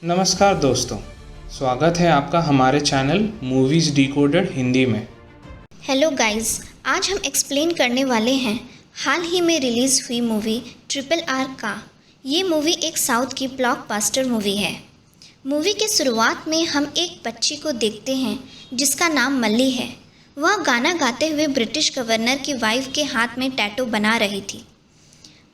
नमस्कार दोस्तों, स्वागत है आपका हमारे चैनल मूवीज़ डिकोडेड हिंदी में। हेलो गाइस, आज हम एक्सप्लेन करने वाले हैं हाल ही में रिलीज़ हुई मूवी RRR का। ये मूवी एक साउथ की ब्लॉकबस्टर मूवी है। मूवी के शुरुआत में हम एक बच्ची को देखते हैं जिसका नाम मल्ली है। वह गाना गाते हुए ब्रिटिश गवर्नर की वाइफ के हाथ में टैटू बना रही थी।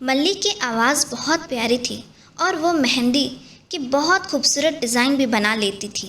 मल्ली की आवाज़ बहुत प्यारी थी और वो मेहंदी की बहुत खूबसूरत डिज़ाइन भी बना लेती थी।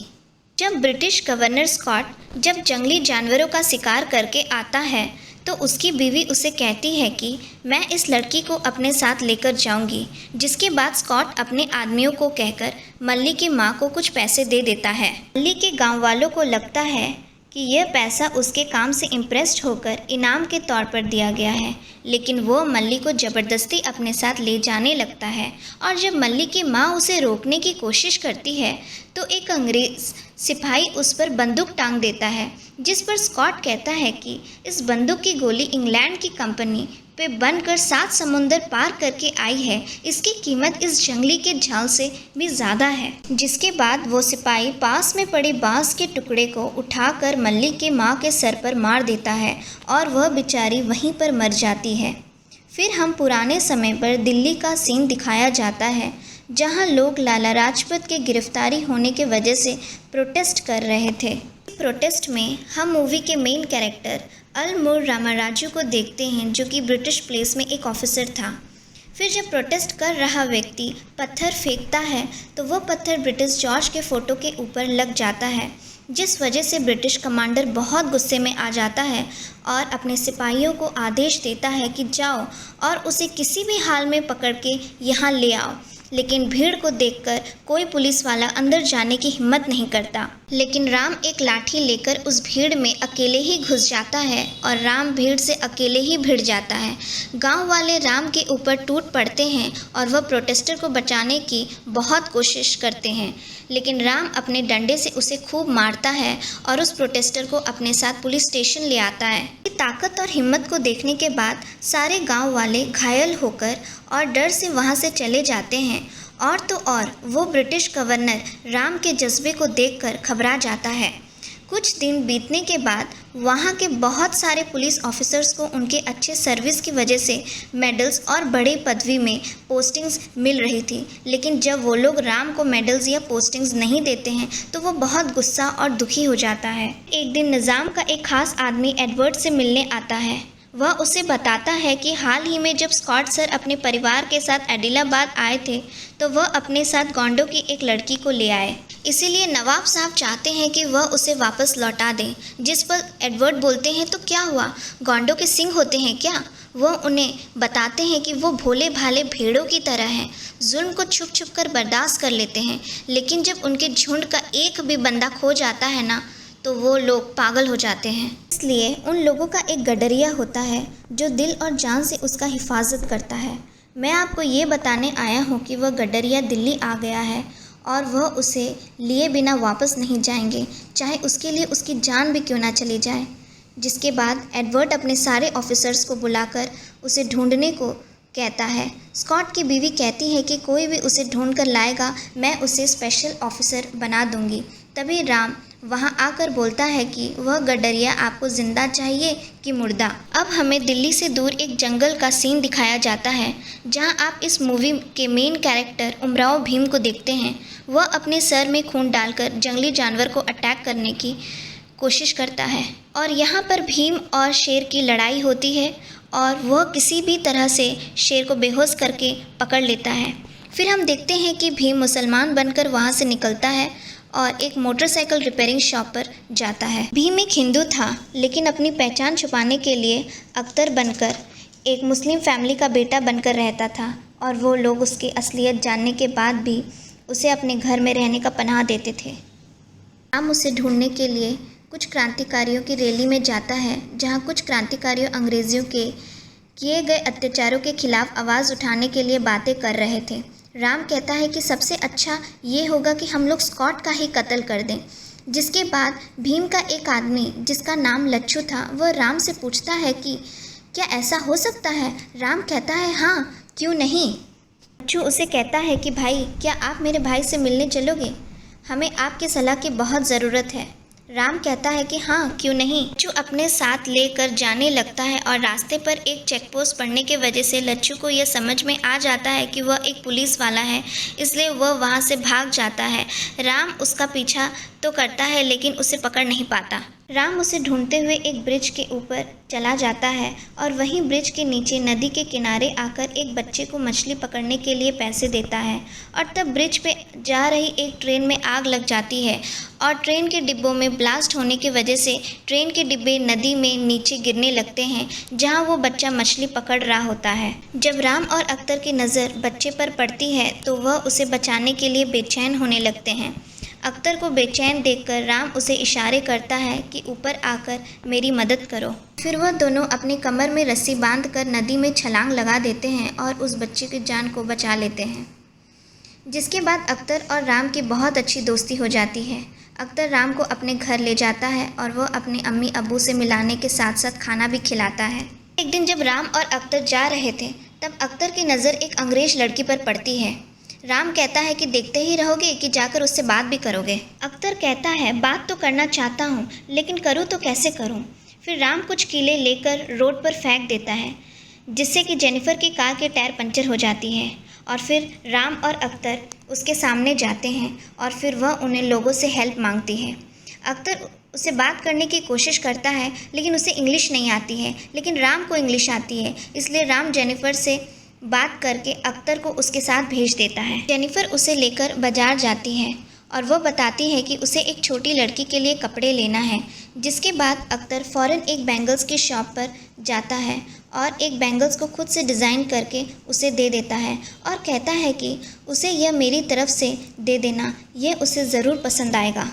जब ब्रिटिश गवर्नर स्कॉट जब जंगली जानवरों का शिकार करके आता है तो उसकी बीवी उसे कहती है कि मैं इस लड़की को अपने साथ लेकर जाऊंगी, जिसके बाद स्कॉट अपने आदमियों को कहकर मल्ली की मां को कुछ पैसे दे देता है। मल्ली के गांव वालों को लगता है कि यह पैसा उसके काम से इम्प्रेस्ड होकर इनाम के तौर पर दिया गया है, लेकिन वो मल्ली को ज़बरदस्ती अपने साथ ले जाने लगता है। और जब मल्ली की माँ उसे रोकने की कोशिश करती है तो एक अंग्रेज़ सिपाही उस पर बंदूक टांग देता है, जिस पर स्कॉट कहता है कि इस बंदूक की गोली इंग्लैंड की कंपनी पे बनकर 7 समुंदर पार करके आई है, इसकी कीमत इस जंगली के झाल से भी ज़्यादा है। जिसके बाद वो सिपाही पास में पड़े बांस के टुकड़े को उठाकर मल्ली के माँ के सर पर मार देता है और वह बेचारी वहीं पर मर जाती है। फिर हम पुराने समय पर दिल्ली का सीन दिखाया जाता है, जहां लोग लाला लाजपत के गिरफ्तारी होने के वजह से प्रोटेस्ट कर रहे थे। प्रोटेस्ट में हम मूवी के मेन कैरेक्टर अलमूर रामाराजू को देखते हैं, जो कि ब्रिटिश पुलिस में एक ऑफिसर था। फिर जब प्रोटेस्ट कर रहा व्यक्ति पत्थर फेंकता है तो वह पत्थर ब्रिटिश जॉर्ज के फ़ोटो के ऊपर लग जाता है, जिस वजह से ब्रिटिश कमांडर बहुत गुस्से में आ जाता है और अपने सिपाहियों को आदेश देता है कि जाओ और उसे किसी भी हाल में पकड़ के यहाँ ले आओ। लेकिन भीड़ को देखकर कोई पुलिस वाला अंदर जाने की हिम्मत नहीं करता। लेकिन राम एक लाठी लेकर उस भीड़ में अकेले ही घुस जाता है और राम भीड़ से अकेले ही भिड़ जाता है। गांव वाले राम के ऊपर टूट पड़ते हैं और वह प्रोटेस्टर को बचाने की बहुत कोशिश करते हैं, लेकिन राम अपने डंडे से उसे खूब मारता है और उस प्रोटेस्टर को अपने साथ पुलिस स्टेशन ले आता है। ताकत और हिम्मत को देखने के बाद सारे गांव वाले घायल होकर और डर से वहां से चले जाते हैं। और तो और वो ब्रिटिश गवर्नर राम के जज्बे को देखकर घबरा जाता है। कुछ दिन बीतने के बाद वहाँ के बहुत सारे पुलिस ऑफिसर्स को उनके अच्छे सर्विस की वजह से मेडल्स और बड़े पदवी में पोस्टिंग्स मिल रही थी, लेकिन जब वो लोग राम को मेडल्स या पोस्टिंग्स नहीं देते हैं तो वो बहुत गुस्सा और दुखी हो जाता है। एक दिन निज़ाम का एक खास आदमी एडवर्ड से मिलने आता है। वह उसे बताता है कि हाल ही में जब स्कॉट सर अपने परिवार के साथ एडिलाबाद आए थे तो वह अपने साथ गोंडों की एक लड़की को ले आए, इसीलिए नवाब साहब चाहते हैं कि वह उसे वापस लौटा दें। जिस पर एडवर्ड बोलते हैं तो क्या हुआ, गोंडों के सिंह होते हैं क्या? वह उन्हें बताते हैं कि वो भोले भाले भेड़ों की तरह हैं, जुल्म को छुप छुप कर बर्दाश्त कर लेते हैं, लेकिन जब उनके झुंड का एक भी बंदा खो जाता है ना तो वो लोग पागल हो जाते हैं। इसलिए उन लोगों का एक गडरिया होता है जो दिल और जान से उसका हिफाजत करता है। मैं आपको ये बताने आया हूँ कि वह गडरिया दिल्ली आ गया है और वह उसे लिए बिना वापस नहीं जाएंगे, चाहे उसके लिए उसकी जान भी क्यों ना चली जाए। जिसके बाद एडवर्ड अपने सारे ऑफिसर्स को बुलाकर उसे ढूंढने को कहता है। स्कॉट की बीवी कहती है कि कोई भी उसे ढूंढ कर लाएगा, मैं उसे स्पेशल ऑफिसर बना दूंगी। तभी राम वहां आकर बोलता है कि वह गडरिया आपको जिंदा चाहिए कि मुर्दा। अब हमें दिल्ली से दूर एक जंगल का सीन दिखाया जाता है, जहां आप इस मूवी के मेन कैरेक्टर उमराव भीम को देखते हैं। वह अपने सर में खून डालकर जंगली जानवर को अटैक करने की कोशिश करता है और यहाँ पर भीम और शेर की लड़ाई होती है और वह किसी भी तरह से शेर को बेहोश करके पकड़ लेता है। फिर हम देखते हैं कि भीम मुसलमान बनकर वहाँ से निकलता है और एक मोटरसाइकिल रिपेयरिंग शॉप पर जाता है। भीम एक हिंदू था, लेकिन अपनी पहचान छुपाने के लिए अख्तर बनकर एक मुस्लिम फैमिली का बेटा बनकर रहता था और वो लोग उसकी असलियत जानने के बाद भी उसे अपने घर में रहने का पनाह देते थे। राम उसे ढूंढने के लिए कुछ क्रांतिकारियों की रैली में जाता है, जहाँ कुछ क्रांतिकारियों अंग्रेज़ियों के किए गए अत्याचारों के खिलाफ आवाज़ उठाने के लिए बातें कर रहे थे। राम कहता है कि सबसे अच्छा ये होगा कि हम लोग स्कॉट का ही कत्ल कर दें। जिसके बाद भीम का एक आदमी जिसका नाम लच्छू था, वह राम से पूछता है कि क्या ऐसा हो सकता है? राम कहता है हाँ, क्यों नहीं। लच्छू उसे कहता है कि भाई, क्या आप मेरे भाई से मिलने चलोगे? हमें आपकी सलाह की बहुत ज़रूरत है। राम कहता है कि हाँ, क्यों नहीं। लच्छू अपने साथ लेकर जाने लगता है और रास्ते पर एक चेक पोस्ट पड़ने की वजह से लच्छू को यह समझ में आ जाता है कि वह एक पुलिस वाला है, इसलिए वह वहाँ से भाग जाता है। राम उसका पीछा तो करता है लेकिन उसे पकड़ नहीं पाता। राम उसे ढूंढते हुए एक ब्रिज के ऊपर चला जाता है और वहीं ब्रिज के नीचे नदी के किनारे आकर एक बच्चे को मछली पकड़ने के लिए पैसे देता है। और तब ब्रिज पे जा रही एक ट्रेन में आग लग जाती है और ट्रेन के डिब्बों में ब्लास्ट होने की वजह से ट्रेन के डिब्बे नदी में नीचे गिरने लगते हैं, जहाँ वो बच्चा मछली पकड़ रहा होता है। जब राम और अख्तर की नज़र बच्चे पर पड़ती है तो वह उसे बचाने के लिए बेचैन होने लगते हैं। अख्तर को बेचैन देखकर राम उसे इशारे करता है कि ऊपर आकर मेरी मदद करो। फिर वह दोनों अपनी कमर में रस्सी बांधकर नदी में छलांग लगा देते हैं और उस बच्चे की जान को बचा लेते हैं। जिसके बाद अख्तर और राम की बहुत अच्छी दोस्ती हो जाती है। अख्तर राम को अपने घर ले जाता है और वह अपने अम्मी अब्बू से मिलाने के साथ साथ खाना भी खिलाता है। एक दिन जब राम और अख्तर जा रहे थे तब अख्तर की नज़र एक अंग्रेज लड़की पर पड़ती है। राम कहता है कि देखते ही रहोगे कि जाकर उससे बात भी करोगे। अख्तर कहता है बात तो करना चाहता हूँ लेकिन करूँ तो कैसे करूँ। फिर राम कुछ कीले लेकर रोड पर फेंक देता है जिससे कि जेनिफर की कार के टायर पंचर हो जाती है। और फिर राम और अख्तर उसके सामने जाते हैं और फिर वह उन्हें लोगों से हेल्प मांगती है। अख्तर उसे बात करने की कोशिश करता है लेकिन उसे इंग्लिश नहीं आती है, लेकिन राम को इंग्लिश आती है, इसलिए राम जेनिफर से बात करके अख्तर को उसके साथ भेज देता है। जेनिफर उसे लेकर बाजार जाती है और वह बताती है कि उसे एक छोटी लड़की के लिए कपड़े लेना है। जिसके बाद अख्तर फ़ौरन एक बैंगल्स की शॉप पर जाता है और एक बैंगल्स को खुद से डिज़ाइन करके उसे दे देता है और कहता है कि उसे यह मेरी तरफ से दे देना, यह उसे ज़रूर पसंद आएगा।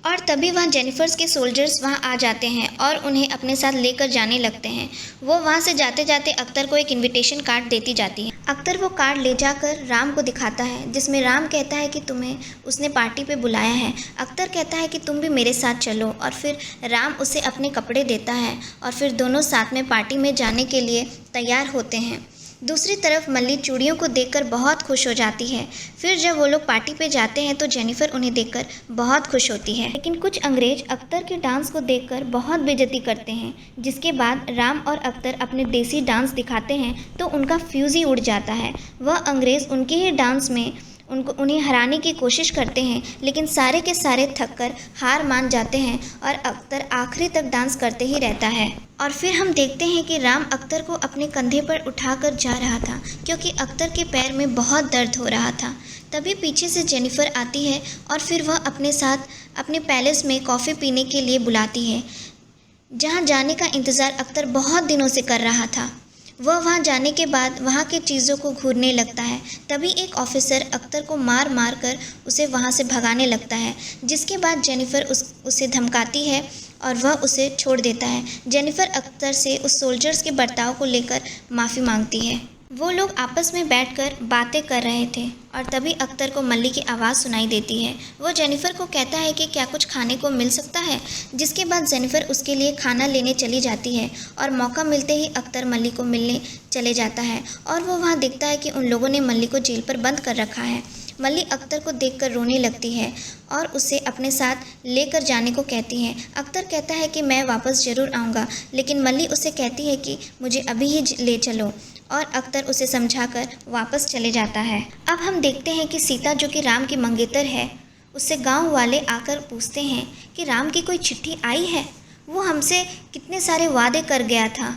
और तभी वहाँ जेनिफर्स के सोल्जर्स वहाँ आ जाते हैं और उन्हें अपने साथ लेकर जाने लगते हैं। वो वहाँ से जाते जाते अख्तर को एक इनविटेशन कार्ड देती जाती है। अख्तर वो कार्ड ले जाकर राम को दिखाता है जिसमें राम कहता है कि तुम्हें उसने पार्टी पे बुलाया है। अख्तर कहता है कि तुम भी मेरे साथ चलो और फिर राम उसे अपने कपड़े देता है और फिर दोनों साथ में पार्टी में जाने के लिए तैयार होते हैं। दूसरी तरफ मल्ली चूड़ियों को देखकर बहुत खुश हो जाती है। फिर जब वो लोग पार्टी पे जाते हैं तो जेनिफर उन्हें देखकर बहुत खुश होती है। लेकिन कुछ अंग्रेज अख्तर के डांस को देखकर बहुत बेइज्जती करते हैं। जिसके बाद राम और अख्तर अपने देसी डांस दिखाते हैं तो उनका फ्यूज़ ही उड़ जाता है। वह अंग्रेज़ उनके ही डांस में उन्हें हराने की कोशिश करते हैं लेकिन सारे के सारे थककर हार मान जाते हैं और अख्तर आखिरी तक डांस करते ही रहता है। और फिर हम देखते हैं कि राम अख्तर को अपने कंधे पर उठाकर जा रहा था क्योंकि अख्तर के पैर में बहुत दर्द हो रहा था। तभी पीछे से जेनिफर आती है और फिर वह अपने साथ अपने पैलेस में कॉफ़ी पीने के लिए बुलाती है, जहाँ जाने का इंतज़ार अख्तर बहुत दिनों से कर रहा था। वह वहाँ जाने के बाद वहाँ की चीज़ों को घूरने लगता है। तभी एक ऑफिसर अख्तर को मार मार कर उसे वहाँ से भगाने लगता है। जिसके बाद जेनिफर उसे धमकाती है और वह उसे छोड़ देता है। जेनिफर अख्तर से उस सोल्जर्स के बर्ताव को लेकर माफ़ी मांगती है। वो लोग आपस में बैठकर बातें कर रहे थे और तभी अख्तर को मल्ली की आवाज़ सुनाई देती है। वो जेनिफर को कहता है कि क्या कुछ खाने को मिल सकता है। जिसके बाद जेनिफर उसके लिए खाना लेने चली जाती है और मौका मिलते ही अख्तर मल्ली को मिलने चले जाता है और वो वहाँ देखता है कि उन लोगों ने मल्ली को जेल पर बंद कर रखा है। मल्ली अख्तर को देखकर रोने लगती है और उसे अपने साथ लेकर जाने को कहती है। अख्तर कहता है कि मैं वापस ज़रूर आऊँगा, लेकिन मल्ली उसे कहती है कि मुझे अभी ही ले चलो और अख्तर उसे समझाकर वापस चले जाता है। अब हम देखते हैं कि सीता, जो कि राम की मंगेतर है, उससे गांव वाले आकर पूछते हैं कि राम की कोई चिट्ठी आई है। वो हमसे कितने सारे वादे कर गया था,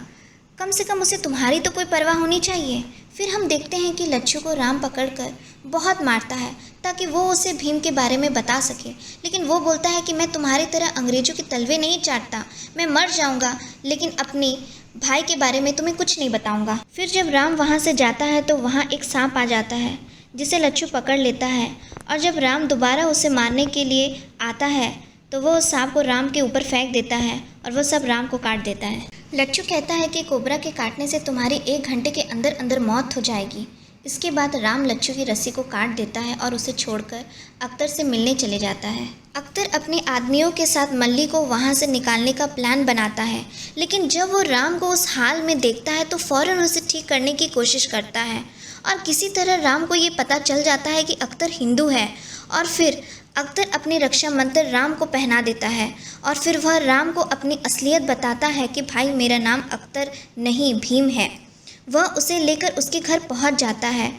कम से कम उसे तुम्हारी तो कोई परवाह होनी चाहिए। फिर हम देखते हैं कि लच्छू को राम पकड़कर बहुत मारता है ताकि वो उसे भीम के बारे में बता सके, लेकिन वो बोलता है कि मैं तुम्हारी तरह अंग्रेज़ों के तलवे नहीं चाटता, मैं मर जाऊंगा लेकिन अपनी भाई के बारे में तुम्हें कुछ नहीं बताऊंगा। फिर जब राम वहाँ से जाता है तो वहाँ एक सांप आ जाता है जिसे लच्छू पकड़ लेता है और जब राम दोबारा उसे मारने के लिए आता है तो वो उस सांप को राम के ऊपर फेंक देता है और वो सब राम को काट देता है। लच्छू कहता है कि कोबरा के काटने से तुम्हारी 1 घंटे के अंदर अंदर मौत हो जाएगी। इसके बाद राम लच्छू की रस्सी को काट देता है और उसे छोड़कर अख्तर से मिलने चले जाता है। अख्तर अपने आदमियों के साथ मल्ली को वहाँ से निकालने का प्लान बनाता है, लेकिन जब वो राम को उस हाल में देखता है तो फ़ौरन उसे ठीक करने की कोशिश करता है और किसी तरह राम को ये पता चल जाता है कि अख्तर हिंदू है और फिर अख्तर अपनी रक्षा मंत्र राम को पहना देता है और फिर वह राम को अपनी असलियत बताता है कि भाई मेरा नाम अख्तर नहीं भीम है। वह उसे लेकर उसके घर पहुंच जाता है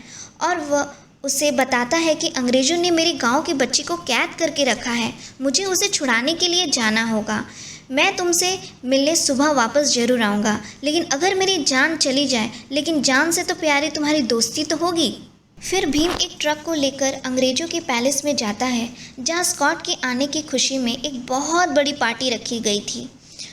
और वह उसे बताता है कि अंग्रेज़ों ने मेरी गांव की बच्ची को कैद करके रखा है, मुझे उसे छुड़ाने के लिए जाना होगा। मैं तुमसे मिलने सुबह वापस ज़रूर आऊँगा, लेकिन अगर मेरी जान चली जाए, लेकिन जान से तो प्यारी तुम्हारी दोस्ती तो होगी। फिर भीम एक ट्रक को लेकर अंग्रेज़ों के पैलेस में जाता है जहाँ स्कॉट के आने की खुशी में एक बहुत बड़ी पार्टी रखी गई थी।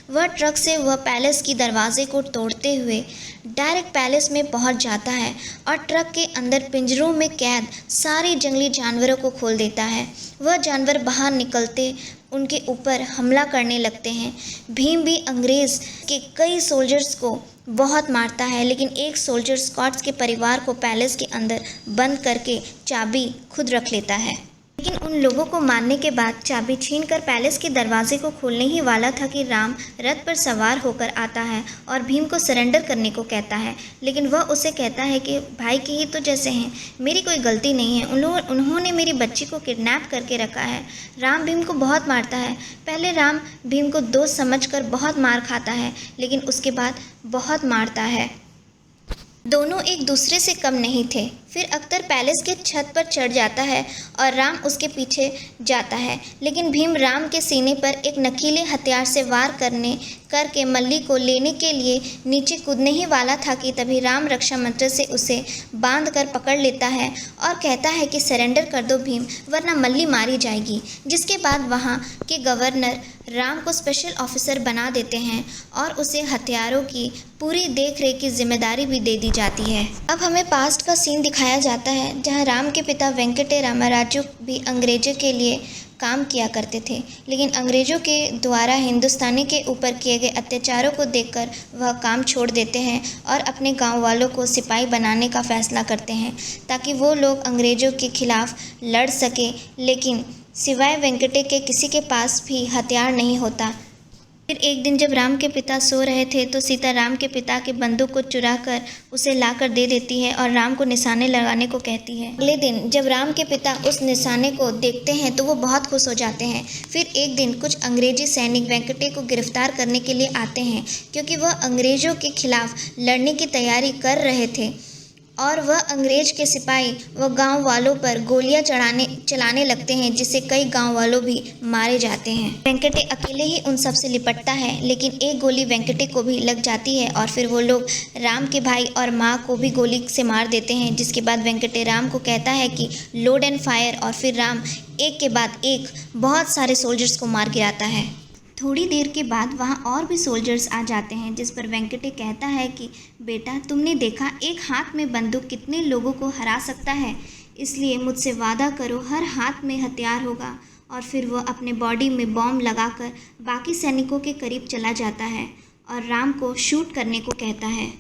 वह ट्रक से वह पैलेस की दरवाजे को तोड़ते हुए डायरेक्ट पैलेस में पहुंच जाता है और ट्रक के अंदर पिंजरों में कैद सारे जंगली जानवरों को खोल देता है। वह जानवर बाहर निकलते उनके ऊपर हमला करने लगते हैं। भीम भी अंग्रेज़ के कई सोल्जर्स को बहुत मारता है, लेकिन एक सोल्जर स्कॉट्स के परिवार को पैलेस के अंदर बंद करके चाबी खुद रख लेता है। लेकिन उन लोगों को मारने के बाद चाबी छीनकर पैलेस के दरवाजे को खोलने ही वाला था कि राम रथ पर सवार होकर आता है और भीम को सरेंडर करने को कहता है, लेकिन वह उसे कहता है कि भाई के ही तो जैसे हैं, मेरी कोई गलती नहीं है, उन्होंने मेरी बच्ची को किडनैप करके रखा है। राम भीम को बहुत मारता है। पहले राम भीम को दोस्त समझकर बहुत मार खाता है, लेकिन उसके बाद बहुत मारता है। दोनों एक दूसरे से कम नहीं थे। फिर अख्तर पैलेस के छत पर चढ़ जाता है और राम उसके पीछे जाता है, लेकिन भीम राम के सीने पर एक नकीले हथियार से वार करके मल्ली को लेने के लिए नीचे कूदने ही वाला था कि तभी राम रक्षा मंत्र से उसे बांध कर पकड़ लेता है और कहता है कि सरेंडर कर दो भीम, वरना मल्ली मारी जाएगी। जिसके बाद वहाँ के गवर्नर राम को स्पेशल ऑफिसर बना देते हैं और उसे हथियारों की पूरी देखरेख की जिम्मेदारी भी दे दी जाती है। अब हमें पास्ट का सीन दिखाया जाता है जहां राम के पिता वेंकटे रामाराजू भी अंग्रेज़ों के लिए काम किया करते थे, लेकिन अंग्रेज़ों के द्वारा हिंदुस्तानी के ऊपर किए गए अत्याचारों को देखकर वह काम छोड़ देते हैं और अपने गांव वालों को सिपाही बनाने का फ़ैसला करते हैं ताकि वो लोग अंग्रेज़ों के खिलाफ़ लड़ सके। लेकिन सिवाय वेंकटे के किसी के पास भी हथियार नहीं होता। फिर एक दिन जब राम के पिता सो रहे थे तो सीता राम के पिता के बंदूक को चुरा कर उसे लाकर दे देती है और राम को निशाने लगाने को कहती है। अगले दिन जब राम के पिता उस निशाने को देखते हैं तो वो बहुत खुश हो जाते हैं। फिर एक दिन कुछ अंग्रेजी सैनिक वेंकटे को गिरफ्तार करने के लिए आते हैं क्योंकि वह अंग्रेज़ों के खिलाफ लड़ने की तैयारी कर रहे थे और वह अंग्रेज के सिपाही वह गांव वालों पर गोलियां चलाने लगते हैं, जिससे कई गांव वालों भी मारे जाते हैं। वेंकटे अकेले ही उन सब से निपटता है, लेकिन एक गोली वेंकटे को भी लग जाती है और फिर वो लोग राम के भाई और माँ को भी गोली से मार देते हैं। जिसके बाद वेंकटे राम को कहता है कि लोड एंड फायर, और फिर राम एक के बाद एक बहुत सारे सोल्जर्स को मार गिराता है। थोड़ी देर के बाद वहाँ और भी सोल्जर्स आ जाते हैं, जिस पर वेंकटे कहता है कि बेटा तुमने देखा एक हाथ में बंदूक कितने लोगों को हरा सकता है, इसलिए मुझसे वादा करो हर हाथ में हथियार होगा। और फिर वह अपने बॉडी में बॉम्ब लगाकर बाकी सैनिकों के करीब चला जाता है और राम को शूट करने को कहता है।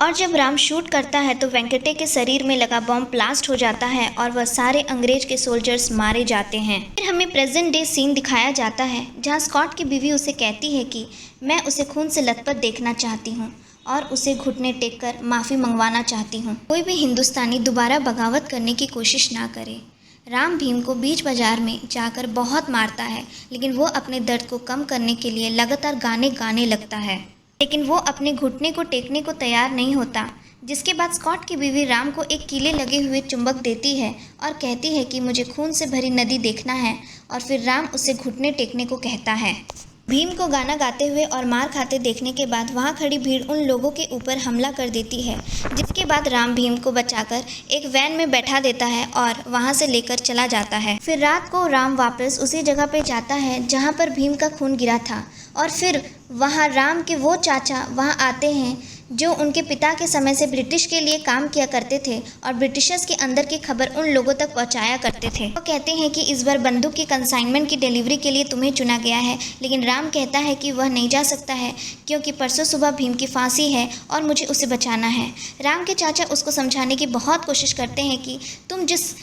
और जब राम शूट करता है तो वेंकटे के शरीर में लगा बॉम्ब ब्लास्ट हो जाता है और वह सारे अंग्रेज के सोल्जर्स मारे जाते हैं। फिर हमें प्रेजेंट डे सीन दिखाया जाता है जहां स्कॉट की बीवी उसे कहती है कि मैं उसे खून से लथपथ देखना चाहती हूं और उसे घुटने टेक कर माफ़ी मंगवाना चाहती हूं। कोई भी हिंदुस्तानी दोबारा बगावत करने की कोशिश ना करे। राम भीम को बीच बाजार में जाकर बहुत मारता है, लेकिन वो अपने दर्द को कम करने के लिए लगातार गाने गाने लगता है, लेकिन वो अपने घुटने को टेकने को तैयार नहीं होता। जिसके बाद स्कॉट की बीवी राम को एक कीले लगे हुए चुंबक देती है और कहती है कि मुझे खून से भरी नदी देखना है, और फिर राम उसे घुटने टेकने को कहता है। भीम को गाना गाते हुए और मार खाते देखने के बाद वहाँ खड़ी भीड़ उन लोगों के ऊपर हमला कर देती है। जिसके बाद राम भीम को बचाकर एक वैन में बैठा देता है और वहाँ से लेकर चला जाता है। फिर रात को राम वापस उसी जगह पे जाता है जहाँ पर भीम का खून गिरा था, और फिर वहाँ राम के वो चाचा वहाँ आते हैं जो उनके पिता के समय से ब्रिटिश के लिए काम किया करते थे और ब्रिटिशर्स के अंदर की खबर उन लोगों तक पहुंचाया करते थे। वो कहते हैं कि इस बार बंदूक की कंसाइनमेंट की डिलीवरी के लिए तुम्हें चुना गया है, लेकिन राम कहता है कि वह नहीं जा सकता है क्योंकि परसों सुबह भीम की फांसी है और मुझे उसे बचाना है। राम के चाचा उसको समझाने की बहुत कोशिश करते हैं कि तुम जिस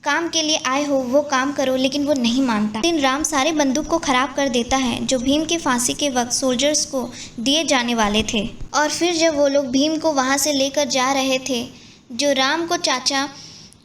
काम के लिए आए हो वो काम करो, लेकिन वो नहीं मानता। दिन राम सारे बंदूक को ख़राब कर देता है जो भीम की फांसी के वक्त सोल्जर्स को दिए जाने वाले थे। और फिर जब वो लोग भीम को वहाँ से लेकर जा रहे थे जो राम को चाचा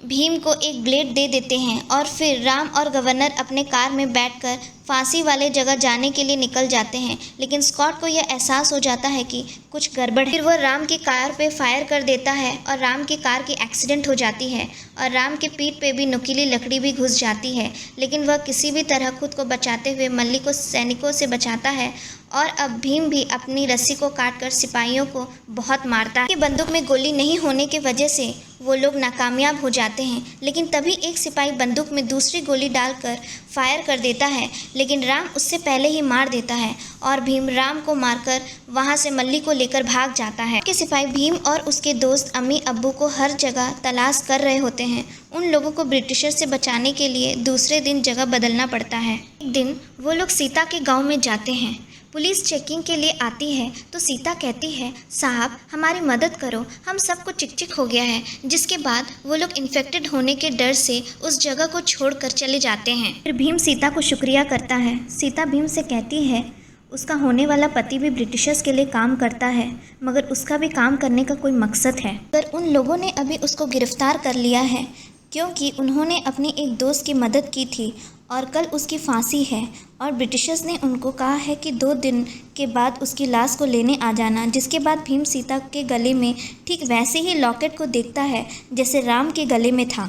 भीम को एक ब्लेड दे देते हैं और फिर राम और गवर्नर अपने कार में बैठकर फांसी वाले जगह जाने के लिए निकल जाते हैं। लेकिन स्कॉट को यह एहसास हो जाता है कि कुछ गड़बड़ है। फिर वह राम की कार पे फायर कर देता है और राम की कार की एक्सीडेंट हो जाती है और राम के पीठ पे भी नुकीली लकड़ी भी घुस जाती है। लेकिन वह किसी भी तरह खुद को बचाते हुए मल्ली को सैनिकों से बचाता है और अब भीम भी अपनी रस्सी को काटकर सिपाहियों को बहुत मारता है। बंदूक में गोली नहीं होने की वजह से वो लोग नाकामयाब हो जाते हैं। लेकिन तभी एक सिपाही बंदूक में दूसरी गोली डालकर फायर कर देता है, लेकिन राम उससे पहले ही मार देता है और भीम राम को मारकर वहाँ से मल्ली को लेकर भाग जाता है। के सिपाही भीम और उसके दोस्त अम्मी अब्बू को हर जगह तलाश कर रहे होते हैं। उन लोगों को ब्रिटिशर से बचाने के लिए दूसरे दिन जगह बदलना पड़ता है। एक दिन वो लोग सीता के गाँव में जाते हैं। पुलिस चेकिंग के लिए आती है तो सीता कहती है, साहब हमारी मदद करो, हम सबको चिक हो गया है। जिसके बाद वो लोग इन्फेक्टेड होने के डर से उस जगह को छोड़कर चले जाते हैं। फिर भीम सीता को शुक्रिया करता है। सीता भीम से कहती है उसका होने वाला पति भी ब्रिटिशर्स के लिए काम करता है, मगर उसका भी काम करने का कोई मकसद है। पर उन लोगों ने अभी उसको गिरफ्तार कर लिया है क्योंकि उन्होंने अपने एक दोस्त की मदद की थी और कल उसकी फांसी है और ब्रिटिशर्स ने उनको कहा है कि 2 दिन के बाद उसकी लाश को लेने आ जाना। जिसके बाद भीम सीता के गले में ठीक वैसे ही लॉकेट को देखता है जैसे राम के गले में था।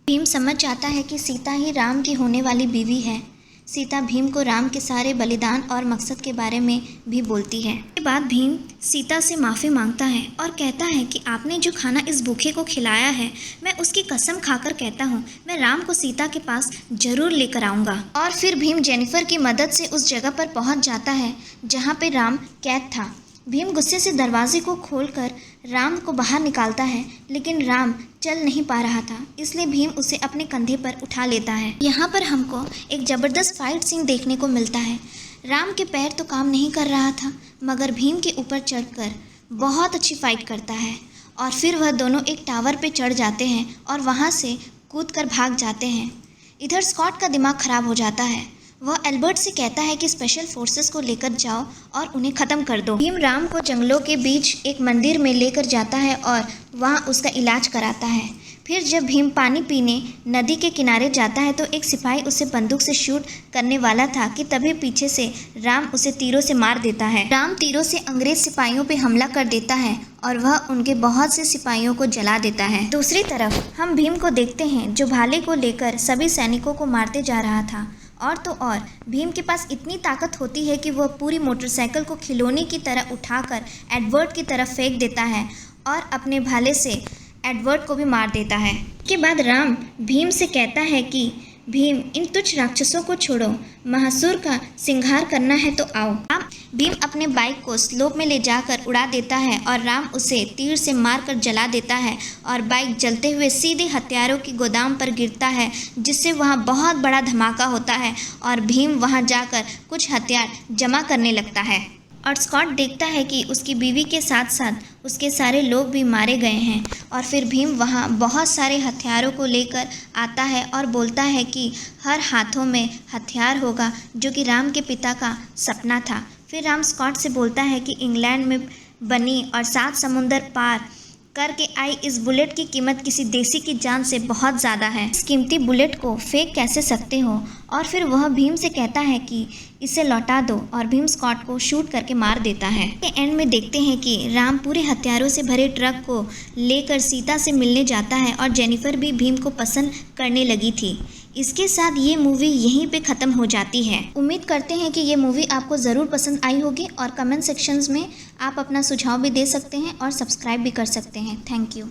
भीम समझ जाता है कि सीता ही राम की होने वाली बीवी है। सीता भीम को राम के सारे बलिदान और मकसद के बारे में भी बोलती है। इसके बाद भीम सीता से माफ़ी मांगता है और कहता है कि आपने जो खाना इस भूखे को खिलाया है, मैं उसकी कसम खाकर कहता हूँ मैं राम को सीता के पास जरूर लेकर आऊँगा। और फिर भीम जेनिफर की मदद से उस जगह पर पहुँच जाता है जहाँ पे राम कैद था। भीम गुस्से से दरवाजे को खोलकर राम को बाहर निकालता है, लेकिन राम चल नहीं पा रहा था, इसलिए भीम उसे अपने कंधे पर उठा लेता है। यहाँ पर हमको एक ज़बरदस्त फाइट सीन देखने को मिलता है। राम के पैर तो काम नहीं कर रहा था, मगर भीम के ऊपर चढ़कर बहुत अच्छी फाइट करता है और फिर वह दोनों एक टावर पे चढ़ जाते हैं और वहाँ से कूदकर भाग जाते हैं। इधर स्कॉट का दिमाग खराब हो जाता है। वह एल्बर्ट से कहता है कि स्पेशल फोर्सेस को लेकर जाओ और उन्हें ख़त्म कर दो। भीम राम को जंगलों के बीच एक मंदिर में लेकर जाता है और वहाँ उसका इलाज कराता है। फिर जब भीम पानी पीने नदी के किनारे जाता है तो एक सिपाही उसे बंदूक से शूट करने वाला था कि तभी पीछे से राम उसे तीरों से मार देता है। राम तीरों से अंग्रेज सिपाहियों पे हमला कर देता है और वह उनके बहुत से सिपाहियों को जला देता है। दूसरी तरफ हम भीम को देखते हैं जो भाले को लेकर सभी सैनिकों को मारते जा रहा था। और तो और भीम के पास इतनी ताकत होती है कि वह पूरी मोटरसाइकिल को खिलौने की तरह उठाकर एडवर्ड की तरफ फेंक देता है और अपने भाले से एडवर्ड को भी मार देता है। इसके बाद राम भीम से कहता है कि भीम इन तुच्छ राक्षसों को छोड़ो, महासुर का सिंहार करना है तो आओ। भीम अपने बाइक को स्लोप में ले जाकर उड़ा देता है और राम उसे तीर से मारकर जला देता है और बाइक जलते हुए सीधे हथियारों की गोदाम पर गिरता है, जिससे वहाँ बहुत बड़ा धमाका होता है और भीम वहाँ जाकर कुछ हथियार जमा करने लगता है। और स्कॉट देखता है कि उसकी बीवी के साथ साथ उसके सारे लोग भी मारे गए हैं। और फिर भीम वहाँ बहुत सारे हथियारों को लेकर आता है और बोलता है कि हर हाथों में हथियार होगा, जो कि राम के पिता का सपना था। फिर राम स्कॉट से बोलता है कि इंग्लैंड में बनी और 7 समुंदर पार करके आई इस बुलेट की कीमत किसी देसी की जान से बहुत ज़्यादा है। इस कीमती बुलेट को फेंक कैसे सकते हो? और फिर वह भीम से कहता है कि इसे लौटा दो और भीम स्कॉट को शूट करके मार देता है। के एंड में देखते हैं कि राम पूरे हथियारों से भरे ट्रक को लेकर सीता से मिलने जाता है और जेनिफर भी भीम को पसंद करने लगी थी। इसके साथ ये मूवी यहीं पे ख़त्म हो जाती है। उम्मीद करते हैं कि ये मूवी आपको ज़रूर पसंद आई होगी और कमेंट सेक्शंस में आप अपना सुझाव भी दे सकते हैं और सब्सक्राइब भी कर सकते हैं। Thank you.